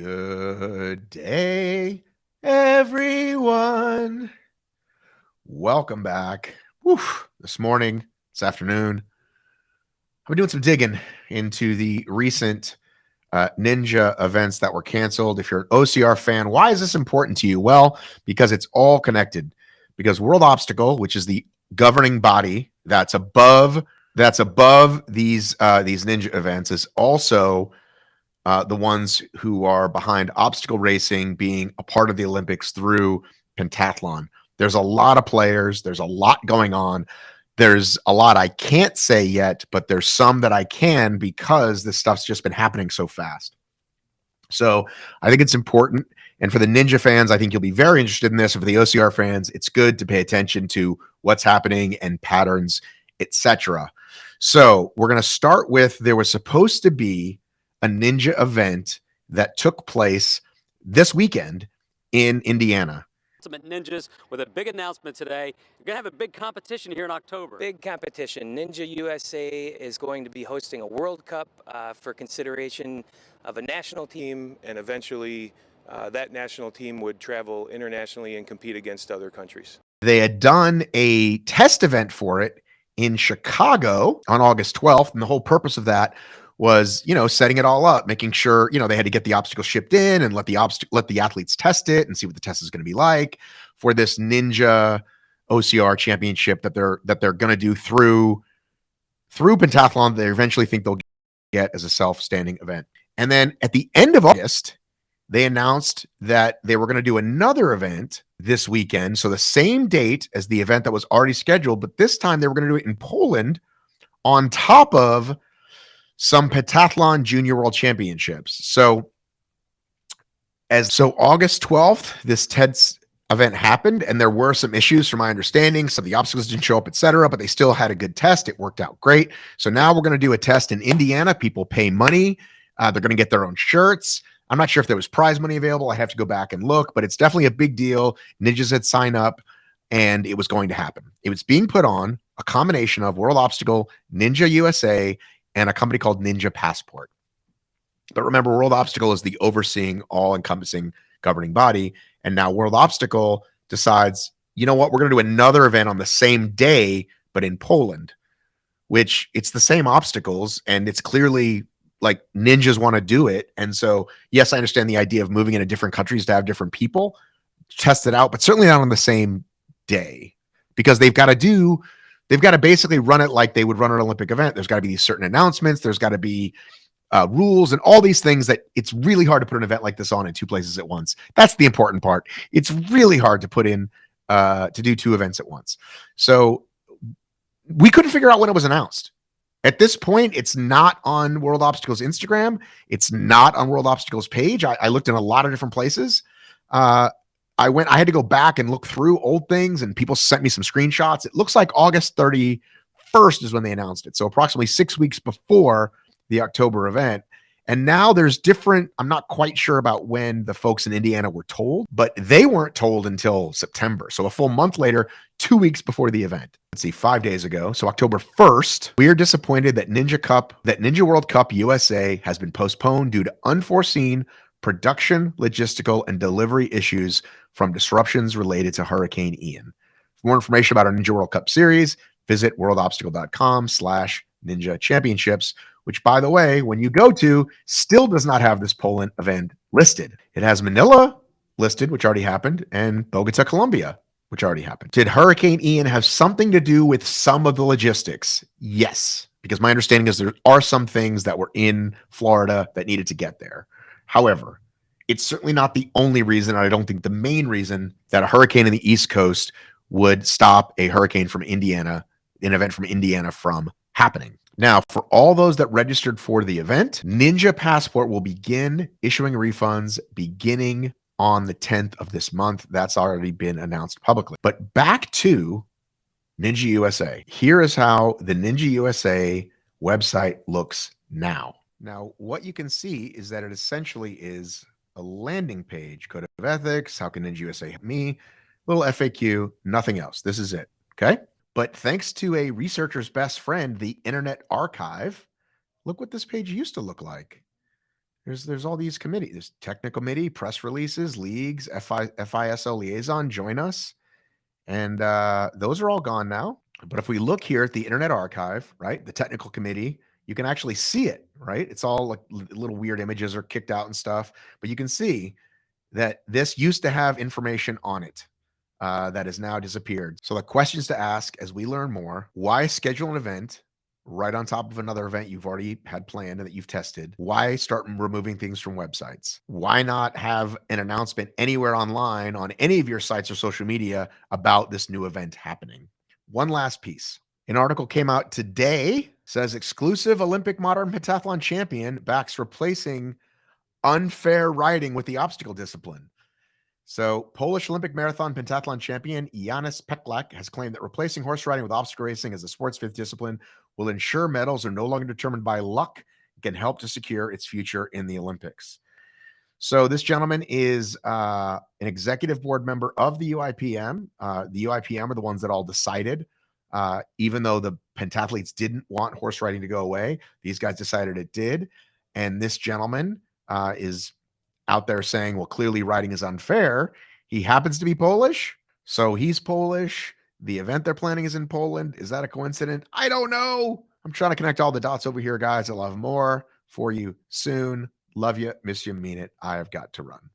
Good day, everyone. Welcome back. This morning, this afternoon, I've been doing some digging into the recent Ninja events that were canceled. If you're an OCR fan, why is this important to you? Well, because it's all connected. Because World Obstacle, which is the governing body that's above these Ninja events, is also the ones who are behind obstacle racing being a part of the Olympics through pentathlon. There's a lot of players, there's a lot going on. There's a lot I can't say yet, but there's some that I can because this stuff's just been happening so fast. So I think it's important. And for the Ninja fans, I think you'll be very interested in this. And for the OCR fans, it's good to pay attention to what's happening and patterns, etc. So we're going to start with there was supposed to be a Ninja event that took place this weekend in Indiana. Ultimate Ninjas with a big announcement today. You're going to have a big competition here in October. Big competition. Ninja USA is going to be hosting a World Cup for consideration of a national team, and eventually that national team would travel internationally and compete against other countries. They had done a test event for it in Chicago on August 12th, and the whole purpose of that was, setting it all up, making sure, they had to get the obstacle shipped in and let the athletes test it and see what the test is going to be like for this Ninja OCR championship that they're going to do through pentathlon. They eventually think they'll get as a self-standing event. And then at the end of August, they announced that they were going to do another event this weekend. So the same date as the event that was already scheduled, but this time they were going to do it in Poland on top of some pentathlon junior world championships. So August 12th, this TEDS event happened, and there were some issues from my understanding. Some of the obstacles didn't show up, etc., but they still had a good test. It worked out great. So now we're going to do a test in Indiana. People pay money. They're going to get their own shirts. I'm not sure if there was prize money available. I have to go back and look, but it's definitely a big deal. Ninjas had signed up, and it was going to happen. It was being put on a combination of World Obstacle, Ninja USA, and a company called Ninja Passport. But remember, World Obstacle is the overseeing, all-encompassing governing body. And now World Obstacle decides, you know what, we're going to do another event on the same day, but in Poland, which it's the same obstacles, and it's clearly like ninjas want to do it. And so, yes, I understand the idea of moving into different countries to have different people test it out, but certainly not on the same day, because they've got to basically run it like they would run an Olympic event. There's got to be these certain announcements. There's got to be rules and all these things that it's really hard to put an event like this on in two places at once. That's the important part. It's really hard to put in to do two events at once. So we couldn't figure out when it was announced. At this point, it's not on World Obstacle's Instagram. It's not on World Obstacle's page. I looked in a lot of different places. I had to go back and look through old things, and people sent me some screenshots. It looks like August 31st is when they announced it. So approximately 6 weeks before the October event. And now there's different, I'm not quite sure about when the folks in Indiana were told, but they weren't told until September. So a full month later, 2 weeks before the event. Let's see, 5 days ago. So October 1st, we are disappointed that Ninja World Cup USA has been postponed due to unforeseen production, logistical, and delivery issues from disruptions related to Hurricane Ian. For more information about our Ninja World Cup series, visit worldobstacle.com/Ninja Championships, which, by the way, when you go to, still does not have this Poland event listed. It has Manila listed, which already happened, and Bogota, Colombia, which already happened. Did Hurricane Ian have something to do with some of the logistics? Yes, because my understanding is there are some things that were in Florida that needed to get there. However, it's certainly not the only reason, and I don't think the main reason, that a hurricane in the East Coast would stop a hurricane from Indiana, an event from Indiana, from happening. Now, for all those that registered for the event, Ninja Passport will begin issuing refunds beginning on the 10th of this month. That's already been announced publicly. But back to Ninja USA. Here is how the Ninja USA website looks now. Now, what you can see is that it essentially is a landing page, code of ethics, how can Ninja USA help me, little FAQ, nothing else. This is it, okay? But thanks to a researcher's best friend, the Internet Archive, look what this page used to look like. There's all these committees. There's technical committee, press releases, leagues, FISL liaison, join us. And those are all gone now. But if we look here at the Internet Archive, right, the technical committee, you can actually see it, right? It's all like little weird images are kicked out and stuff, but you can see that this used to have information on it that has now disappeared. So the questions to ask as we learn more: why schedule an event right on top of another event you've already had planned and that you've tested? Why start removing things from websites? Why not have an announcement anywhere online on any of your sites or social media about this new event happening? One last piece. An article came out today, says exclusive Olympic modern pentathlon champion backs replacing unfair riding with the obstacle discipline. So, Polish Olympic marathon pentathlon champion Janis Peklak has claimed that replacing horse riding with obstacle racing as the sport's fifth discipline will ensure medals are no longer determined by luck and can help to secure its future in the Olympics. So, this gentleman is an executive board member of the UIPM. The UIPM are the ones that all decided, even though the pentathletes didn't want horse riding to go away, these guys decided it did. And this gentleman is out there saying, well, clearly riding is unfair. He happens to be Polish, so he's Polish. The event they're planning is in Poland. Is that a coincidence? I don't know. I'm trying to connect all the dots over here, guys. I'll have more for you soon. Love you, miss you, mean it. I have got to run.